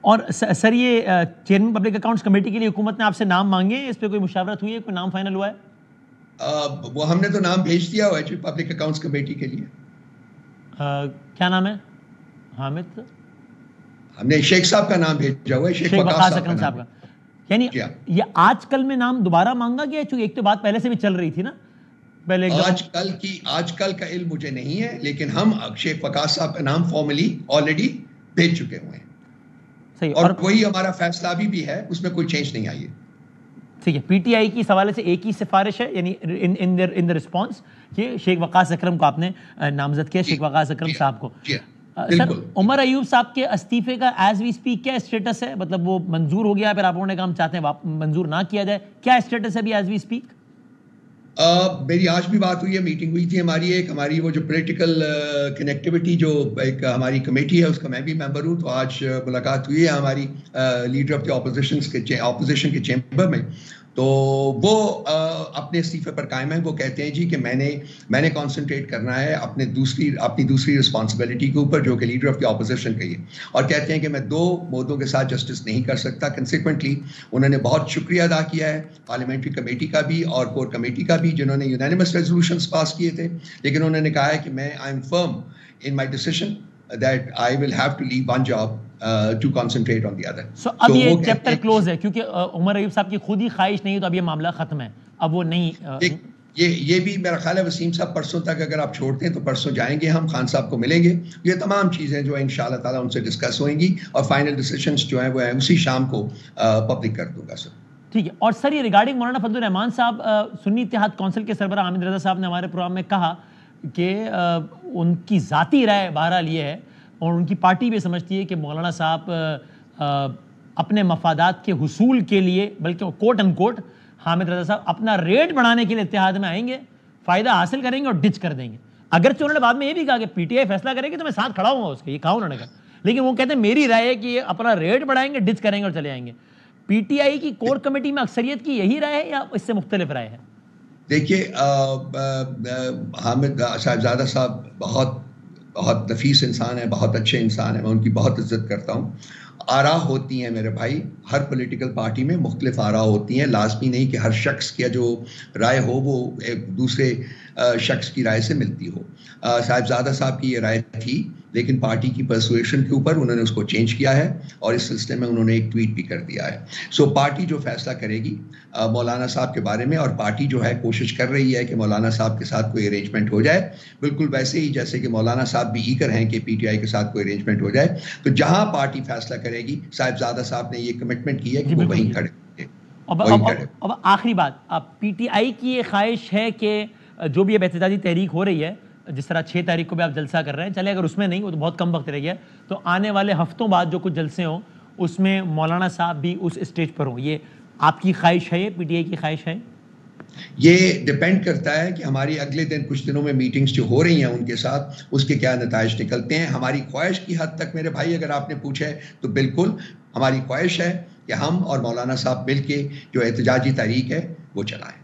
اور سر یہ chairman public accounts committee کے لیے حکومت نے آپ سے نام مانگے, اس پہ کوئی مشاورت ہوئی ہے, کوئی نام فائنل ہوا ہے؟ وہ ہم نے تو نام بھیج دیا ہوا ہے پبلک اکاؤنٹس کمیٹی کے لیے. کیا نام ہے؟ حامد, ہم نے شیخ صاحب کا نام بھیجا ہوا ہے, شیخ وقاص اکرم صاحب کا. یعنی یہ آج کل میں نام دوبارہ مانگا گیا, چونکہ ایک تو بات پہلے سے بھی چل رہی تھی نا پہلے. آج کل کا علم مجھے نہیں ہے, لیکن ہم شیخ وقاص صاحب کا نام فارملی آلریڈی بھیج چکے ہوئے ہیں, اور وہی ہمارا فیصلہ ابھی بھی ہے, اس میں کوئی چینج نہیں آئی ہے. ٹھیک ہے, پی ٹی آئی کی اس حوالے سے ایک ہی سفارش ہے, یعنی ان دا رسپانس کہ شیخ وقاص اکرم کو آپ نے نامزد کیا, شیخ وقاص اکرم صاحب کو. سر عمر ایوب صاحب کے استعفے کا ایز وی اسپیک کیا اسٹیٹس ہے؟ مطلب وہ منظور ہو گیا, پھر آپ نے کہا ہم چاہتے ہیں منظور نہ کیا جائے, کیا اسٹیٹس ہے ابھی ایز وی اسپیک؟ میری آج بھی بات ہوئی ہے, میٹنگ ہوئی تھی ہماری وہ جو پولیٹیکل کنیکٹیوٹی جو ایک ہماری کمیٹی ہے اس کا میں بھی ممبر ہوں, تو آج ملاقات ہوئی ہے ہماری لیڈر آف دی اپوزیشن کے چیمبر میں. تو وہ اپنے استعفے پر قائم ہیں. وہ کہتے ہیں جی کہ میں نے کانسنٹریٹ کرنا ہے اپنی دوسری رسپانسبلٹی کے اوپر, جو کہ لیڈر آف دی اپوزیشن کا ہی, اور کہتے ہیں کہ میں 2 مودوں کے ساتھ جسٹس نہیں کر سکتا. کنسیکوینٹلی انہوں نے بہت شکریہ ادا کیا ہے پارلیمنٹری کمیٹی کا بھی اور کور کمیٹی کا بھی, جنہوں نے یونانیمس ریزولوشنز پاس کیے تھے, لیکن انہوں نے کہا ہے کہ میں I am firm in my decision that I will have to leave one job to concentrate on the other. So اب یہ چیپٹر کلوز ہے, کیونکہ عمر ایوب صاحب کی خود ہی خواہش نہیں ہے, تو اب یہ معاملہ ختم ہے, اب وہ نہیں. یہ بھی میرا خیال ہے وسیم صاحب پرسوں تک اگر آپ چھوڑتے ہیں تو پرسوں جائیں گے ہم, خان صاحب کو ملیں گے. یہ تمام چیزیں جو ہیں انشاءاللہ تعالیٰ ان سے ڈسکس ہوئیں گی, اور فائنل ڈیسیشنز جو ہیں وہ اسی شام کو پبلک کر دوں گا سر. ٹھیک ہے. اور سر یہ ریگارڈنگ مولانا فضل الرحمان صاحب, سنی اتحاد کونسل کے سربراہ حامد رضا صاحب نے ہمارے پروگرام میں کہا کہ ان کی ذاتی رائے بہرحال یہ ہے, اور ان کی پارٹی بھی سمجھتی ہے کہ مولانا صاحب اپنے مفادات کے حصول کے لیے, بلکہ کوٹ ان کوٹ حامد رضا صاحب اپنا ریٹ بڑھانے کے لیے اتحاد میں آئیں گے, فائدہ حاصل کریں گے اور ڈچ کر دیں گے. اگرچہ انہوں نے بعد میں یہ بھی کہا کہ پی ٹی آئی فیصلہ کرے گی تو میں ساتھ کھڑا ہوں گا اس کے, یہ کہا انہوں نے کہا, لیکن وہ کہتے ہیں میری رائے ہے کہ یہ اپنا ریٹ بڑھائیں گے, ڈچ کریں گے اور چلے آئیں گے. پی ٹی آئی کی کور کمیٹی میں اکثریت کی یہی رائے ہے یا اس سے مختلف رائے ہے؟ دیکھیے حامد صاحبزادہ صاحب بہت نفیس انسان ہے, بہت اچھے انسان ہیں, میں ان کی بہت عزت کرتا ہوں. آراء ہوتی ہیں میرے بھائی, ہر پولیٹیکل پارٹی میں مختلف آراء ہوتی ہیں, لازمی نہیں کہ ہر شخص کی جو رائے ہو وہ ایک دوسرے شخص کی رائے سے ملتی ہو. صاحبزادہ صاحب کی یہ رائے تھی, لیکن پارٹی کی پرسویشن کے اوپر انہوں نے اس کو چینج کیا ہے, اور اس سلسلے میں انہوں نے ایک ٹویٹ بھی کر دیا ہے. سو پارٹی جو فیصلہ کرے گی مولانا صاحب کے بارے میں, اور پارٹی جو ہے کوشش کر رہی ہے کہ مولانا صاحب کے ساتھ کوئی ارینجمنٹ ہو جائے, بالکل ویسے ہی جیسے کہ مولانا صاحب بھی ایگر ہیں کہ پی ٹی آئی کے ساتھ کوئی ارینجمنٹ ہو جائے. تو جہاں پارٹی فیصلہ کرے گی, صاحبزادہ صاحب نے یہ کمٹمنٹ کی ہے کہ وہ وہیں کھڑے. اب آخری بات, پی ٹی آئی کی یہ خواہش ہے کہ جو بھی اب احتجاجی تحریک ہو رہی ہے, جس طرح 6 تاریخ کو بھی آپ جلسہ کر رہے ہیں, چلے اگر اس میں نہیں, وہ تو بہت کم وقت رہ گیا, تو آنے والے ہفتوں بعد جو کچھ جلسے ہوں اس میں مولانا صاحب بھی اس اسٹیج پر ہوں, یہ آپ کی خواہش ہے, یہ پی ٹی آئی کی خواہش ہے؟ یہ ڈیپینڈ کرتا ہے کہ ہماری اگلے دن کچھ دنوں میں میٹنگز جو ہو رہی ہیں ان کے ساتھ, اس کے کیا نتائج نکلتے ہیں. ہماری خواہش کی حد تک میرے بھائی اگر آپ نے پوچھا ہے تو بالکل ہماری خواہش ہے کہ ہم اور مولانا صاحب مل کے جو احتجاجی تحریک ہے وہ چلائیں.